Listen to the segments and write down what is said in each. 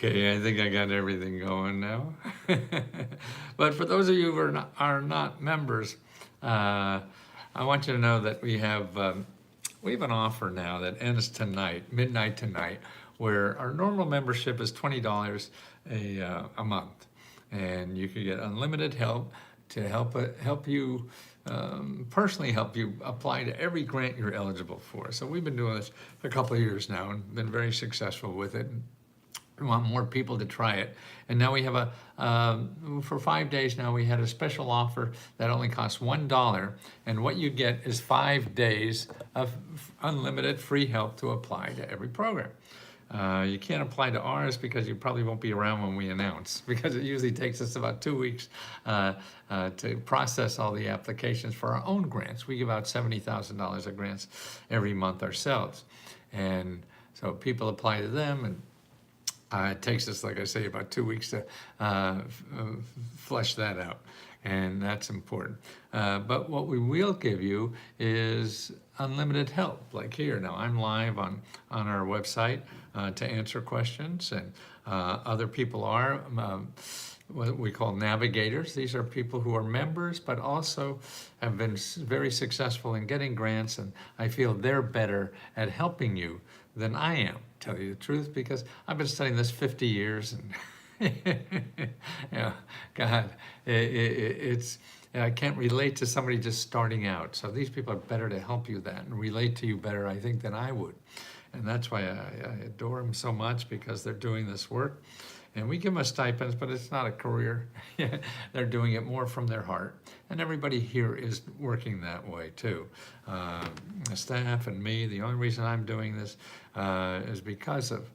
Okay, I think I got everything going now. But for those of you who are not members, I want you to know that we have an offer now that ends tonight, midnight tonight, where our normal membership is $20 a month, and you can get unlimited help to help you personally help you apply to every grant you're eligible for. So we've been doing this for a couple of years now and been very successful with it. We want more people to try it. And now we have for 5 days now, we had a special offer that only costs $1. And what you get is 5 days of unlimited free help to apply to every program. You can't apply to ours because you probably won't be around when we announce, because it usually takes us about 2 weeks to process all the applications for our own grants. We give out $70,000 of grants every month ourselves. And so people apply to them, and it takes us, like I say, about 2 weeks to flesh that out, and that's important. But what we will give you is unlimited help, like here. Now, I'm live on our website to answer questions, and other people are what we call navigators. These are people who are members, but also have been very successful in getting grants, and I feel they're better at helping you than I am, tell you the truth, because I've been studying this 50 years, and God, I can't relate to somebody just starting out. So these people are better to help you that and relate to you better, I think, than I would. And that's why I adore them so much, because they're doing this work. And we give them stipends, but it's not a career. They're doing it more from their heart. And everybody here is working that way too. The staff and me, the only reason I'm doing this is because of,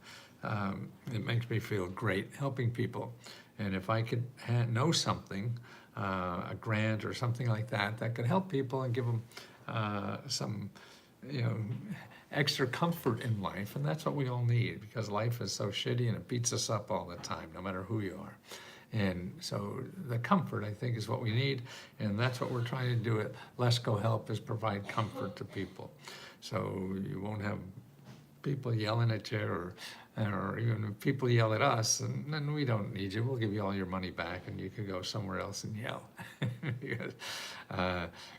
it makes me feel great helping people. And if I could know something, a grant or something like that could help people and give them some, extra comfort in life, and that's what we all need, because life is so shitty and it beats us up all the time, no matter who you are. And so the comfort, I think, is what we need, and that's what we're trying to do at Let's Go Help, is provide comfort to people. So you won't have people yelling at you, or even if people yell at us, and then we don't need you. We'll give you all your money back, and you can go somewhere else and yell. Because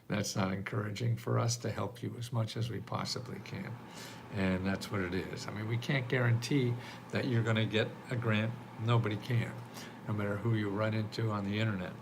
that's not encouraging for us to help you as much as we possibly can. And that's what it is. I mean, we can't guarantee that you're going to get a grant. Nobody can, no matter who you run into on the internet.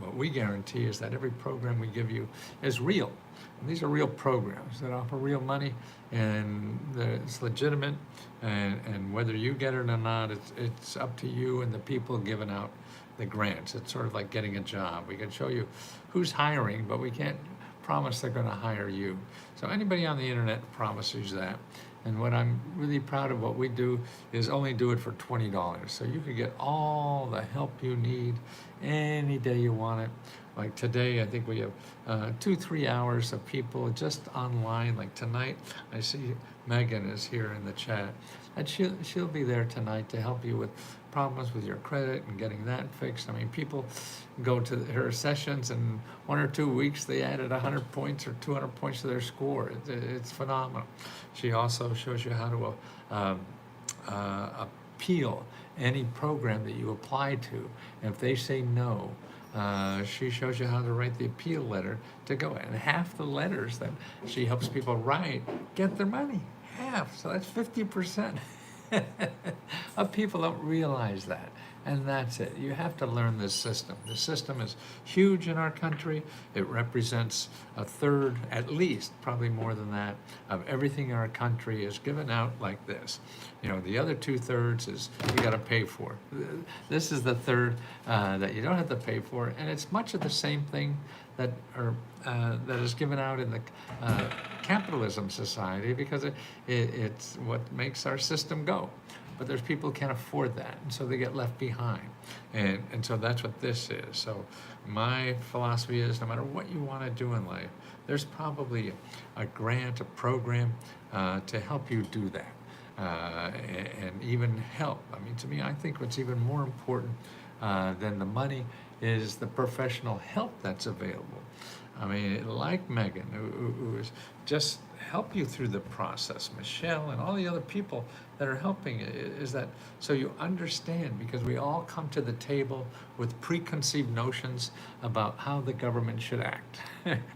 What we guarantee is that every program we give you is real. And these are real programs that offer real money, and it's legitimate, and whether you get it or not, it's up to you and the people giving out the grants. It's sort of like getting a job. We can show you who's hiring, but we can't promise they're going to hire you. So anybody on the internet promises that. And what I'm really proud of what we do is only do it for $20. So you can get all the help you need any day you want it. Like today, I think we have 2-3 hours of people just online. Like tonight, I see Megan is here in the chat, and she'll be there tonight to help you with problems with your credit and getting that fixed. I mean, people go to her sessions, and 1 or 2 weeks they added 100 points or 200 points to their score. It's phenomenal. She also shows you how to appeal any program that you apply to. And if they say no, she shows you how to write the appeal letter to go. And half the letters that she helps people write get their money. Half. So that's 50%. Of people don't realize that. And that's it. You have to learn this system. The system is huge in our country. It represents a third, at least, probably more than that, of everything in our country is given out like this. The other 2/3 is you got to pay for. This is the third that you don't have to pay for, and it's much of the same thing that is given out in the capitalism society, because it's what makes our system go. But there's people who can't afford that, and so they get left behind. And so that's what this is. So my philosophy is, no matter what you want to do in life, there's probably a grant, a program to help you do that. And even help. I mean, to me, I think what's even more important than the money is the professional help that's available. I mean, like Megan, who is just help you through the process, Michelle and all the other people that are helping, is that so you understand, because we all come to the table with preconceived notions about how the government should act.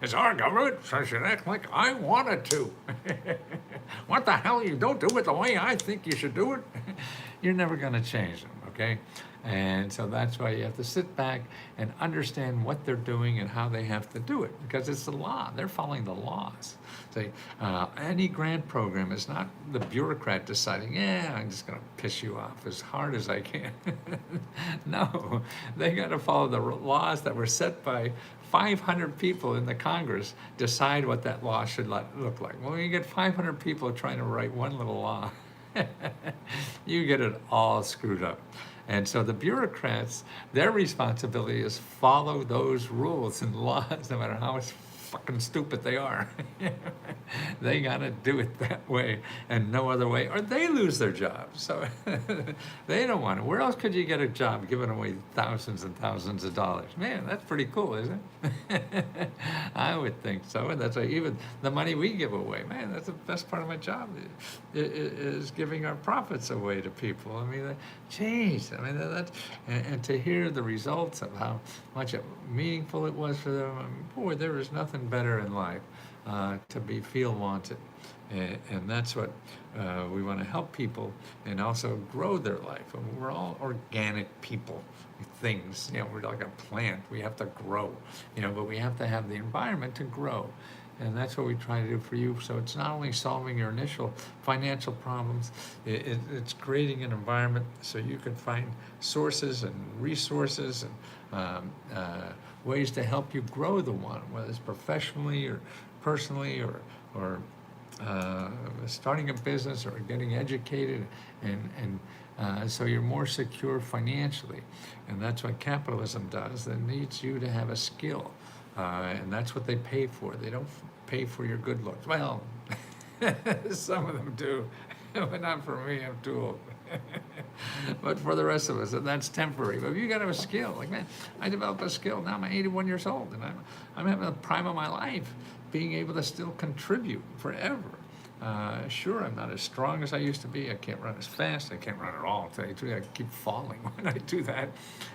It's our government, so I should act like I wanted to. What the hell, you don't do it the way I think you should do it? You're never going to change them, okay? And so that's why you have to sit back and understand what they're doing and how they have to do it, because it's the law. They're following the laws. So, any grant program is not the bureaucrat deciding, yeah, I'm just going to piss you off as hard as I can. No, they got to follow the laws that were set by 500 people in the Congress, decide what that law should look like. Well, when you get 500 people trying to write one little law, you get it all screwed up. And so the bureaucrats, their responsibility is follow those rules and laws, no matter how fucking stupid they are. They gotta do it that way and no other way, or they lose their jobs. So they don't want it. Where else could you get a job giving away thousands and thousands of dollars? Man, that's pretty cool, isn't it? I would think so. And that's why even the money we give away, man, that's the best part of my job, is giving our profits away to people. I mean, geez, I mean, that's, and to hear the results of how much meaningful it was for them, I mean, boy, there is nothing better in life to feel wanted. And that's what we want to help people and also grow their life. And we're all organic people, things, we're like a plant. We have to grow, but we have to have the environment to grow. And that's what we try to do for you. So it's not only solving your initial financial problems, it's creating an environment so you can find sources and resources and ways to help you grow the one, whether it's professionally or personally or starting a business or getting educated, and so you're more secure financially. And that's what capitalism does. It needs you to have a skill. And that's what they pay for. They don't pay for your good looks. Well, some of them do, but not for me. I'm too old. But for the rest of us, and that's temporary. But if you got to have a skill, like, man, I developed a skill. Now I'm 81 years old, and I'm having the prime of my life, being able to still contribute forever. Sure, I'm not as strong as I used to be. I can't run as fast. I can't run at all. I tell you the truth, I keep falling when I do that.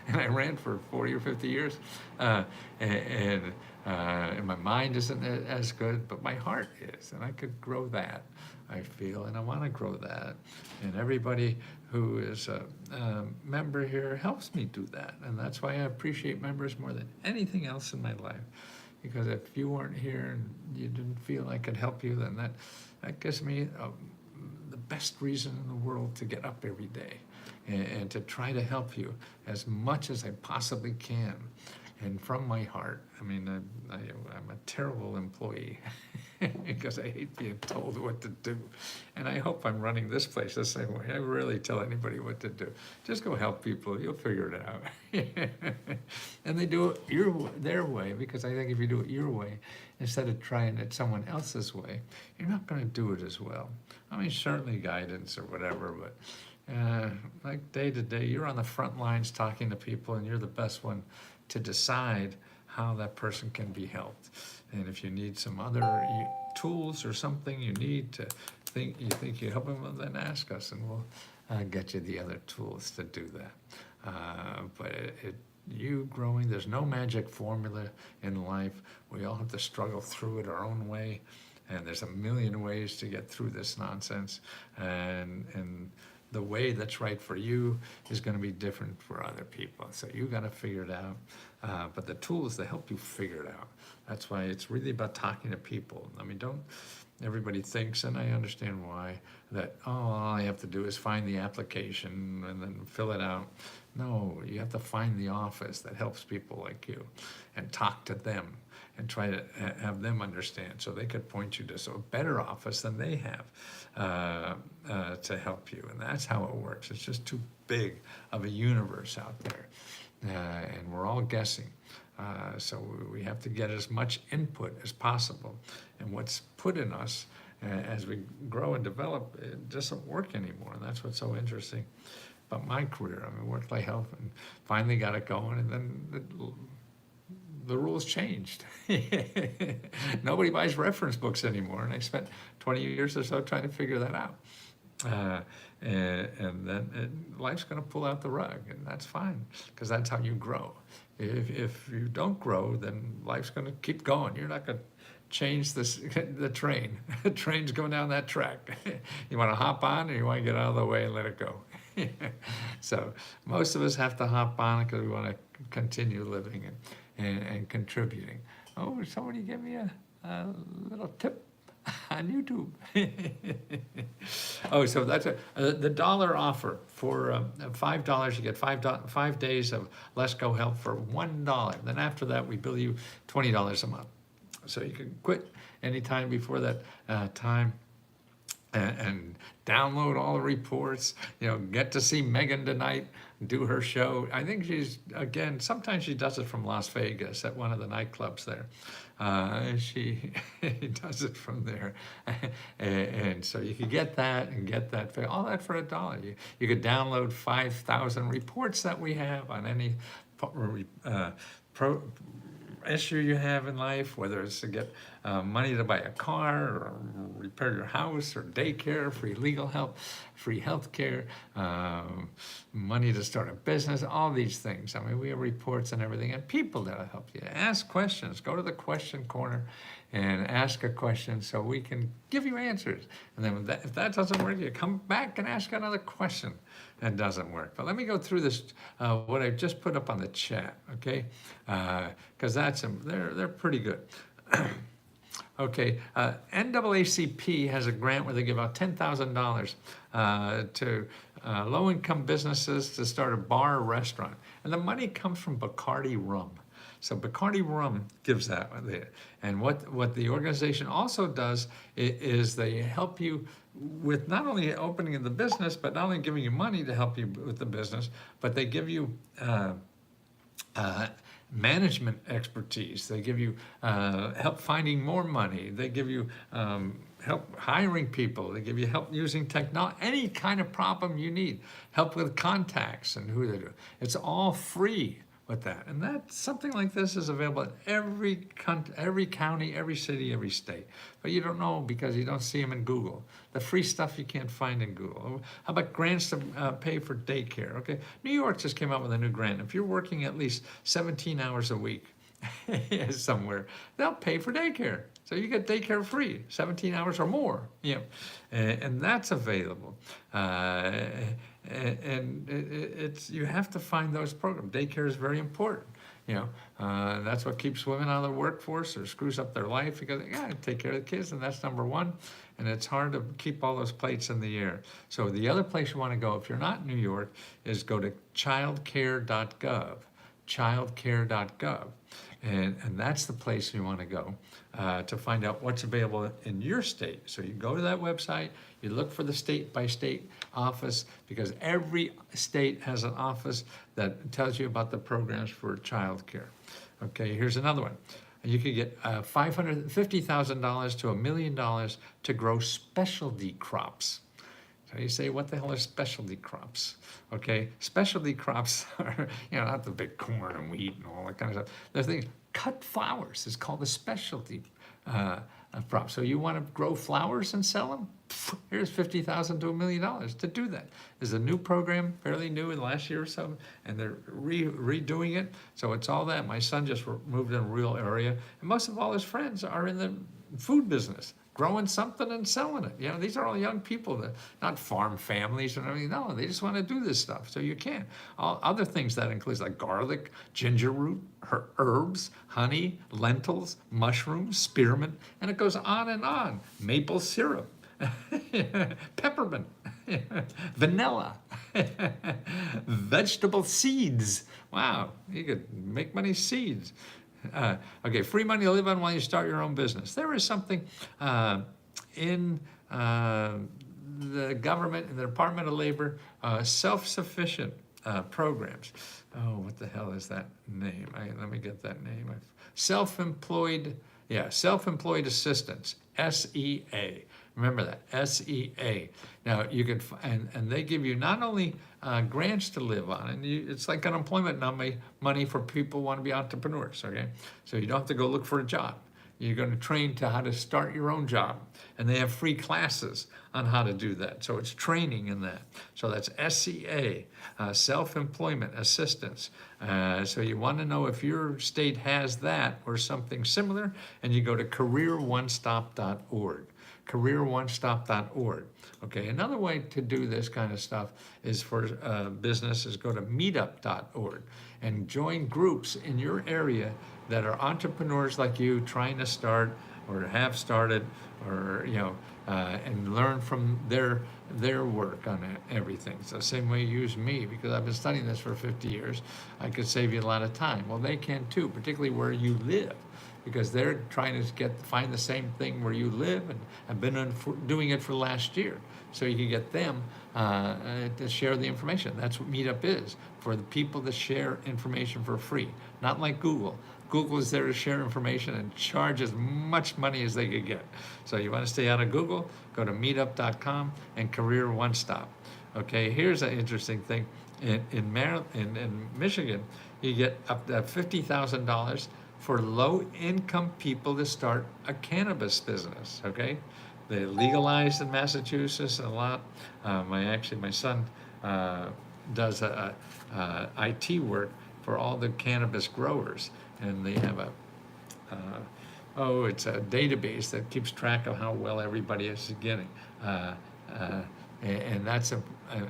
And I ran for 40 or 50 years. And my mind isn't as good, but my heart is. And I could grow that, I feel, and I want to grow that. And everybody who is a member here helps me do that. And that's why I appreciate members more than anything else in my life. Because if you weren't here and you didn't feel I could help you, then that gives me the best reason in the world to get up every day and to try to help you as much as I possibly can. And from my heart. I mean, I'm a terrible employee because I hate being told what to do. And I hope I'm running this place the same way. I rarely tell anybody what to do. Just go help people. You'll figure it out. And they do it their way, because I think if you do it your way, instead of trying it someone else's way, you're not going to do it as well. I mean, certainly guidance or whatever, but like day to day, you're on the front lines talking to people, and you're the best one to decide how that person can be helped. And if you need some other tools or something you need to think you help them, then ask us, and we'll get you the other tools to do that. But you growing, there's no magic formula in life. We all have to struggle through it our own way, and there's a million ways to get through this nonsense. And the way that's right for you is going to be different for other people. So you got to figure it out. But the tools to help you figure it out. That's why it's really about talking to people. I mean, everybody thinks, and I understand why, that, all I have to do is find the application and then fill it out. No, you have to find the office that helps people like you and talk to them and try to have them understand, so they could point you to a better office than they have to help you. And that's how it works. It's just too big of a universe out there, and we're all guessing. So we have to get as much input as possible. And what's put in us as we grow and develop, it doesn't work anymore. And that's what's so interesting about my career. I mean, work-life health, and finally got it going, and then the rules changed. Nobody buys reference books anymore, and I spent 20 years or so trying to figure that out. And then life's going to pull out the rug, and that's fine, because that's how you grow. If you don't grow, then life's going to keep going. You're not going to change the train. The train's going down that track. You want to hop on, or you want to get out of the way and let it go. So most of us have to hop on because we want to continue living and contributing. Oh, somebody give me a little tip on YouTube. Oh, so that's the dollar offer for $5. You get 5 days of Let's Go Help for $1. Then after that, we bill you $20 a month. So you can quit anytime before that time. And download all the reports, get to see Megan tonight, do her show. I think sometimes she does it from Las Vegas at one of the nightclubs there. She does it from there. And so you could get that and get that, all that for $1. You could download 5,000 reports that we have on any issue you have in life, whether it's to get money to buy a car or repair your house or daycare, free legal help, free health care, money to start a business, all these things. I mean, we have reports and everything, and people that'll help you. Ask questions. Go to the question corner and ask a question so we can give you answers. And then if that doesn't work, you come back and ask another question that doesn't work. But let me go through this, what I've just put up on the chat, okay? Because they're pretty good. Okay, NAACP has a grant where they give out $10,000 to low-income businesses to start a bar or restaurant. And the money comes from Bacardi rum. So Bacardi rum gives that. And what the organization also does is they help you with not only opening the business, but not only giving you money to help you with the business, but they give you management expertise. They give you help finding more money. They give you help hiring people. They give you help using technology, any kind of problem you need, help with contacts and who they do. It's all free with that. And something like this is available in every county, every city, every state. But you don't know because you don't see them in Google. The free stuff you can't find in Google. How about grants to pay for daycare? Okay, New York just came out with a new grant. If you're working at least 17 hours a week somewhere, they'll pay for daycare. So you get daycare free, 17 hours or more. And that's available. And you have to find those programs. Daycare is very important. That's what keeps women out of the workforce or screws up their life because they gotta take care of the kids, and that's number one. And it's hard to keep all those plates in the air. So the other place you want to go, if you're not in New York, is go to Childcare.gov. Childcare.gov. And that's the place you want to go to find out what's available in your state. So you go to that website, you look for the state-by-state office, because every state has an office that tells you about the programs for child care. Okay, here's another one. You could get $50,000 to $1 million to grow specialty crops. So you say, what the hell are specialty crops? Okay, specialty crops are, not the big corn and wheat and all that kind of stuff. There's things, cut flowers is called a specialty crop. So you want to grow flowers and sell them? Here's $50,000 to $1 million to do that. There's a new program, fairly new in the last year or so, and they're redoing it. So it's all that. My son just moved in a rural area, and most of all his friends are in the food business, growing something and selling it. These are all young people, not farm families or anything. No, they just want to do this stuff. So you can. All other things that includes like garlic, ginger root, herbs, honey, lentils, mushrooms, spearmint, and it goes on and on. Maple syrup, peppermint, vanilla, vegetable seeds. Wow, you could make money seeds. Okay, free money to live on while you start your own business. There is something in the government, in the Department of Labor, self-sufficient programs. Oh, what the hell is that name? Let me get that name. Self-employed assistance, SEA. Remember that, SEA. Now you can, and they give you not only grants to live on, and it's like unemployment money for people who want to be entrepreneurs, okay? So you don't have to go look for a job. You're going to train to how to start your own job. And they have free classes on how to do that. So it's training in that. So that's SEA, self-employment assistance. So you want to know if your state has that or something similar, and you go to careeronestop.org. careeronestop.org. Okay, another way to do this kind of stuff is for businesses, go to meetup.org and join groups in your area that are entrepreneurs like you trying to start or have started, or and learn from their work on everything. It's the same way you use me, because I've been studying this for 50 years. I could save you a lot of time. Well, they can too, particularly where you live, because they're trying to find the same thing where you live and have been doing it for the last year. So you can get them to share the information. That's what Meetup is, for the people to share information for free. Not like Google. Google is there to share information and charge as much money as they could get. So you want to stay out of Google, go to meetup.com and Career One Stop. Okay, here's an interesting thing. In Michigan, you get up to $50,000 for low-income people to start a cannabis business, okay? They legalized in Massachusetts a lot. My son does IT work for all the cannabis growers, and they have it's a database that keeps track of how well everybody is getting, and that's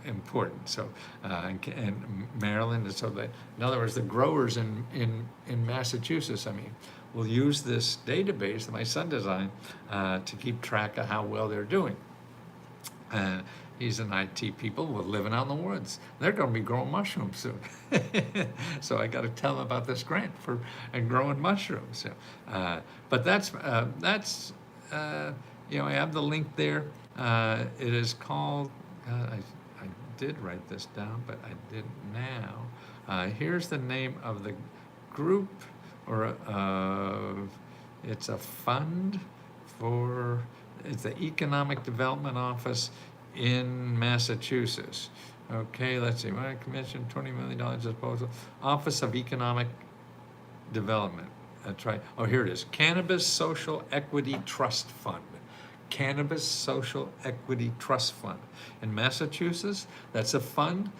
important. So, and Maryland, so in other words, the growers in Massachusetts, will use this database that my son designed to keep track of how well they're doing. He's an IT people living out in the woods. They're going to be growing mushrooms soon. So I got to tell them about this grant for growing mushrooms. But that's I have the link there. It is called, I did write this down, but I didn't now. Here's the name of the group, or it's a fund for, it's the Economic Development Office in Massachusetts. Okay, let's see. My commission, $20 million disposal. Office of Economic Development. That's right. Oh, here it is. Cannabis Social Equity Trust Fund. Cannabis Social Equity Trust Fund. In Massachusetts, that's a fund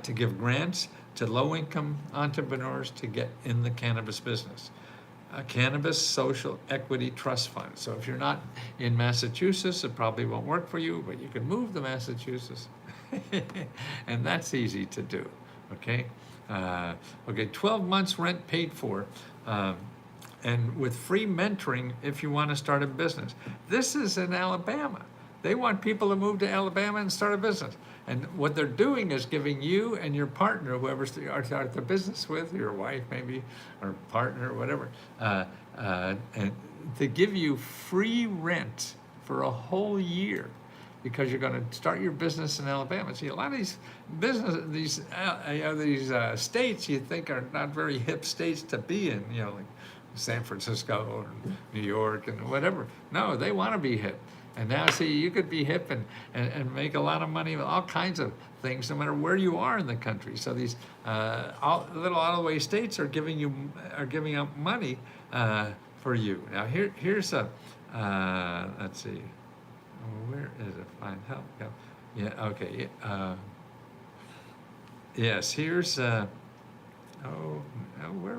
to give grants to low-income entrepreneurs to get in the cannabis business. A Cannabis Social Equity Trust Fund. So if you're not in Massachusetts, it probably won't work for you, but you can move to Massachusetts. And that's easy to do, okay? 12 months rent paid for, and with free mentoring if you want to start a business. This is in Alabama. They want people to move to Alabama and start a business. And what they're doing is giving you and your partner, whoever you start the business with, your wife maybe, or partner, or whatever, and to give you free rent for a whole year, because you're going to start your business in Alabama. See, a lot of these states you think are not very hip states to be in, like San Francisco or New York and whatever. No, they want to be hip. And now, see, you could be hip and make a lot of money with all kinds of things, no matter where you are in the country. So these little out-of-the-way states are giving up money for you. Now here's a let's see, where is it? Find help. Yeah. Okay. Yes. Here's where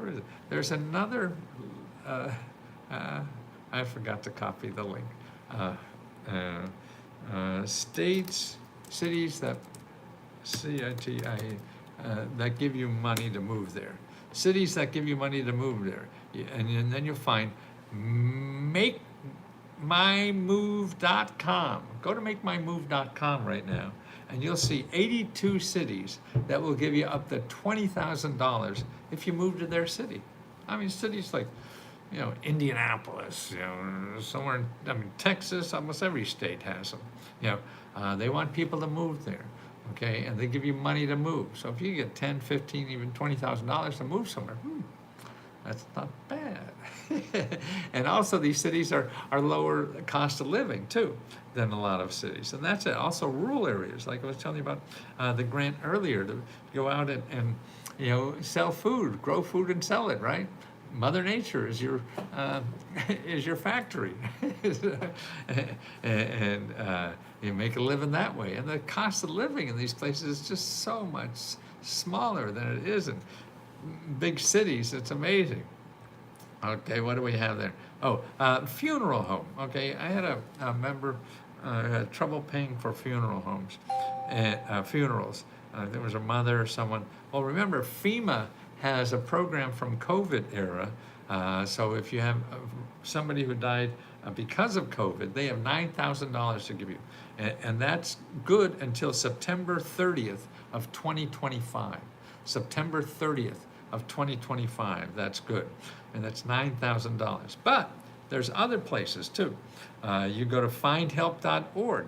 is it? There's another. I forgot to copy the link. Cities that that give you money to move there. Cities that give you money to move there, and then you'll find MakeMyMove.com. Go to MakeMyMove.com right now, and you'll see 82 cities that will give you up to $20,000 if you move to their city. Cities like, Indianapolis, somewhere in, Texas, almost every state has them. They want people to move there, okay? And they give you money to move. So if you get $10, $15, even $20,000 to move somewhere, That's not bad. And also these cities are lower cost of living too than a lot of cities. And that's it. Also rural areas, like I was telling you about the grant earlier, to go out and sell food, grow food and sell it, right? Mother Nature is your is your factory, and you make a living that way. And the cost of living in these places is just so much smaller than it is in big cities. It's amazing. Okay, what do we have there? Oh, funeral home. Okay, I had a member had trouble paying for funeral homes, funerals. There was a mother or someone. Well, remember, FEMA has a program from COVID era. So if you have somebody who died because of COVID, they have $9,000 to give you. And that's good until September 30th of 2025. September 30th of 2025, that's good. And that's $9,000. But there's other places too. You go to findhelp.org,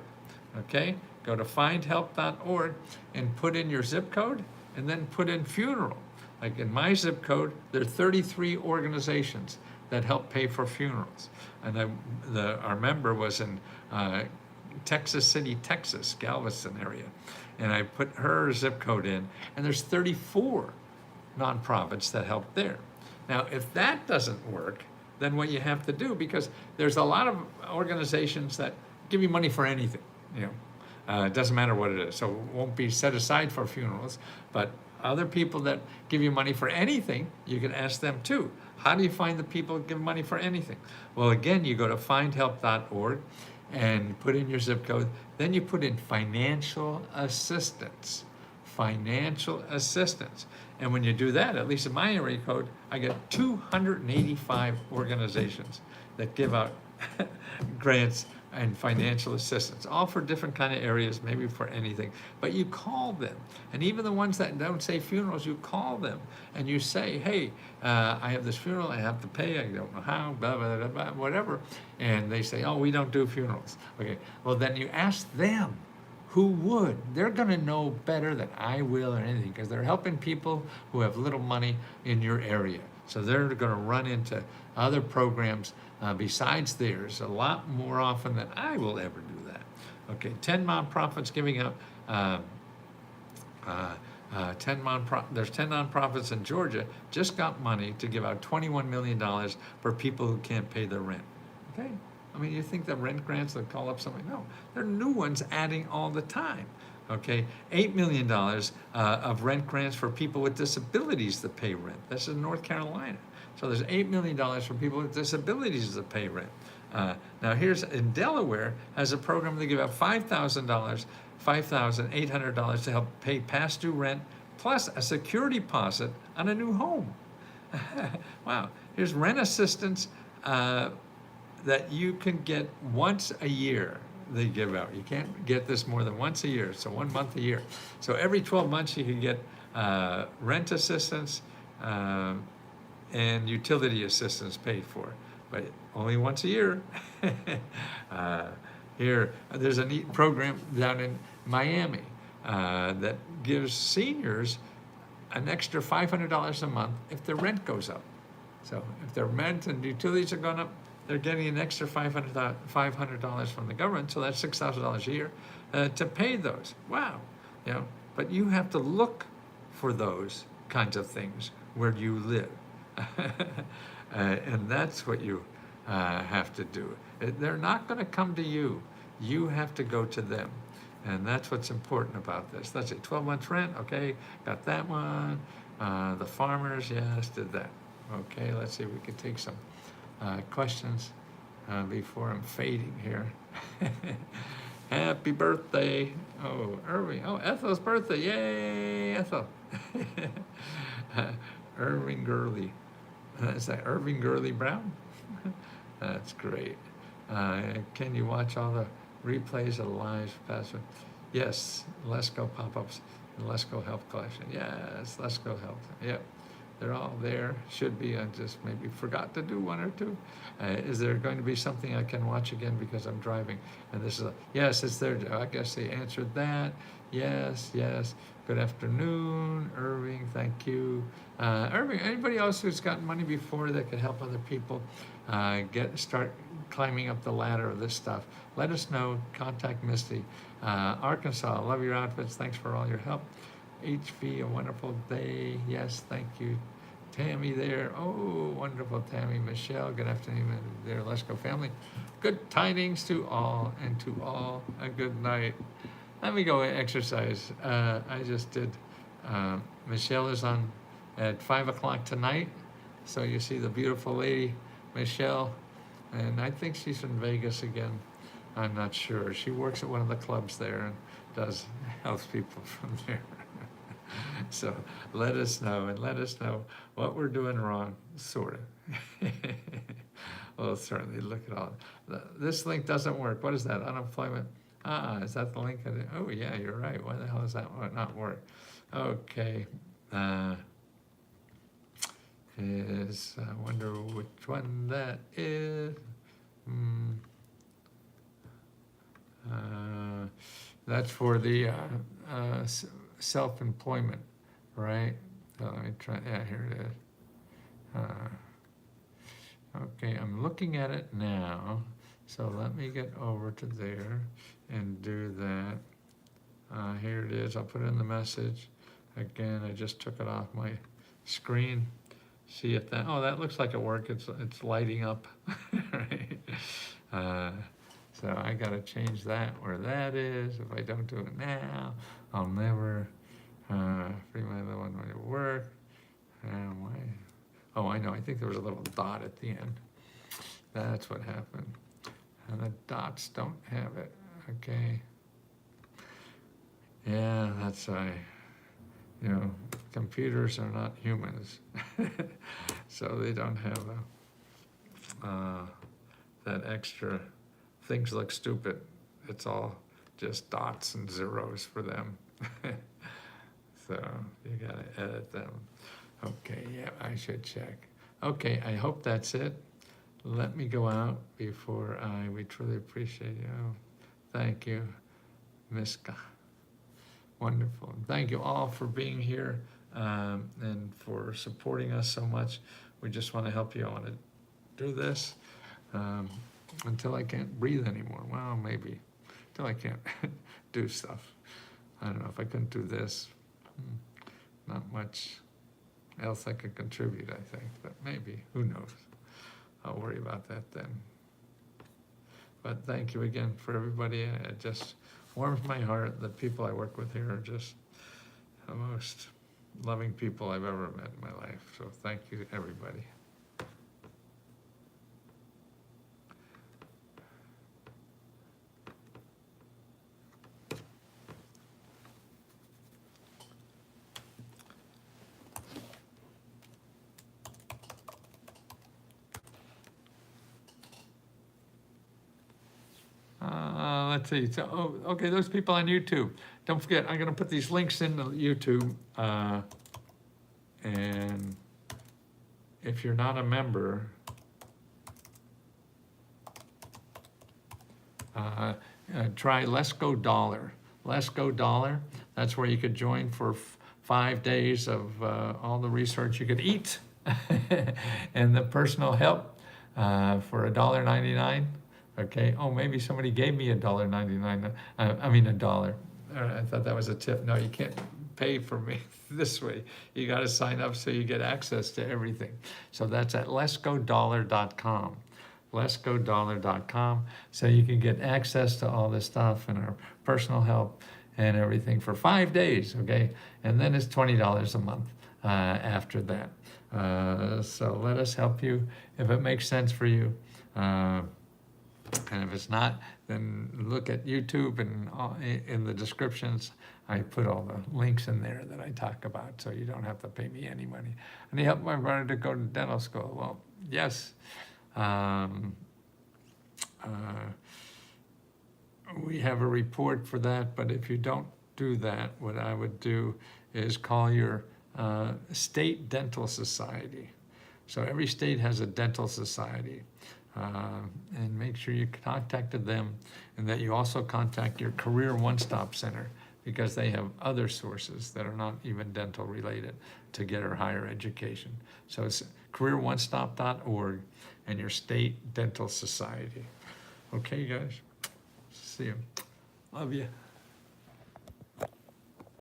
okay? Go to findhelp.org and put in your zip code and then put in funeral. Like in my zip code, there are 33 organizations that help pay for funerals. And our member was in Texas City, Texas, Galvanson area. And I put her zip code in, and there's 34 nonprofits that help there. Now, if that doesn't work, then what you have to do, because there's a lot of organizations that give you money for anything, it doesn't matter what it is. So it won't be set aside for funerals, but other people that give you money for anything, you can ask them too. How do you find the people that give money for anything? Well, again, you go to findhelp.org and put in your zip code. Then you put in financial assistance. Financial assistance. And when you do that, at least in my area code, I get 285 organizations that give out grants and financial assistance, all for different kind of areas, maybe for anything. But you call them, and even the ones that don't say funerals, you call them and you say, hey, I have this funeral, I have to pay, I don't know how, blah, blah, blah, blah, whatever. And they say, oh, we don't do funerals. Okay, well then you ask them who would. They're gonna know better than I will or anything, because they're helping people who have little money in your area. So they're gonna run into other programs besides theirs a lot more often than I will ever do that. Okay, 10 nonprofits giving out, there's 10 nonprofits in Georgia just got money to give out $21 million for people who can't pay their rent. Okay, I mean, you think the rent grants will call up somebody? No, there are new ones adding all the time. Okay, $8 million of rent grants for people with disabilities that pay rent. That's in North Carolina. So there's $8 million for people with disabilities that pay rent. Now here's, in Delaware, has a program to give out $5,000, $5,800 to help pay past due rent, plus a security deposit on a new home. Wow, here's rent assistance that you can get once a year. They give out. You can't get this more than once a year, so 1 month a year. So every 12 months you can get rent assistance and utility assistance paid for, but only once a year. Here, there's a neat program down in Miami that gives seniors an extra $500 a month if their rent goes up. So if their rent and utilities are going up, they're getting an extra $500 from the government, so that's $6,000 a year to pay those. Wow, but you have to look for those kinds of things where you live, and that's what you have to do. They're not going to come to you. You have to go to them, and that's what's important about this. Let's see, 12 months rent, okay, got that one. The farmers, yes, did that. Okay, let's see if we could take some questions before I'm fading here. Happy birthday. Oh, Irving. Oh, Ethel's birthday. Yay, Ethel. Irving Gurley. Is that Irving Gurley Brown? That's great. Can you watch all the replays of the lives, Pastor? Yes, Let's Go pop-ups and Let's Go Health Collection. Yes, Let's Go Health. Yep. They're all there, should be. I just maybe forgot to do one or two. Is there going to be something I can watch again because I'm driving? And this is, yes, it's there. I guess they answered that. Yes, yes. Good afternoon, Irving. Thank you. Irving, anybody else who's gotten money before that could help other people start climbing up the ladder of this stuff? Let us know. Contact Misty. Arkansas, love your outfits. Thanks for all your help. HV, a wonderful day. Yes, thank you. Tammy there. Oh, wonderful, Tammy. Michelle, good afternoon there. Let's go, family. Good tidings to all, and to all a good night. Let me go exercise. I just did. Michelle is on at 5 o'clock tonight. So you see the beautiful lady, Michelle. And I think she's in Vegas again. I'm not sure. She works at one of the clubs there and helps people from there. So let us know, and let us know what we're doing wrong, sort of. Well, certainly look at all. This link doesn't work. What is that? Unemployment? Is that the link? Oh, yeah, you're right. Why the hell does that not work? Okay. I wonder which one that is. That's for the self-employment, right? So let me try. Yeah, here it is. Okay, I'm looking at it now. So let me get over to there and do that. Here it is. I'll put it in the message. Again, I just took it off my screen. See if that, oh, that looks like it worked. It's lighting up, right? So I gotta change that where that is. If I don't do it now, I'll never, free my little one to work. Oh, I know, I think there was a little dot at the end. That's what happened. And the dots don't have it, okay? Yeah, that's why, computers are not humans. So they don't have that extra, things look stupid. It's all just dots and zeros for them. So you gotta edit them. Okay, yeah, I should check. Okay, I hope that's it. Let me go out before we truly appreciate you. Oh, thank you, Miska. Wonderful. Thank you all for being here and for supporting us so much. We just want to help you. I want to do this until I can't breathe anymore. Well, maybe until I can't do stuff. I don't know if I couldn't do this. Not much else I could contribute, I think, but maybe, who knows? I'll worry about that then. But thank you again for everybody. It just warms my heart. The people I work with here are just the most loving people I've ever met in my life. So thank you, everybody. Let's see. So, okay, those people on YouTube. Don't forget, I'm going to put these links in the YouTube. And if you're not a member, try Let's Go Dollar. Let's Go Dollar. That's where you could join for 5 days of all the research you could eat and the personal help for $1.99. Okay. Oh, maybe somebody gave me $1.99. I mean $1. I thought that was a tip. No, you can't pay for me this way. You got to sign up so you get access to everything. So that's at letsgodollar.com. Letsgodollar.com. So you can get access to all this stuff and our personal help and everything for 5 days. Okay. And then it's $20 a month after that. So let us help you if it makes sense for you. And if it's not, then look at YouTube and in the descriptions, I put all the links in there that I talk about, so you don't have to pay me any money. And he helped my brother to go to dental school. Well, yes. We have a report for that, but if you don't do that, what I would do is call your state dental society. So every state has a dental society. And make sure you contacted them and that you also contact your career one-stop center. because they have other sources that are not even dental related to get her higher education. So it's careeronestop.org and your state dental society. Okay, guys, see you. Love you.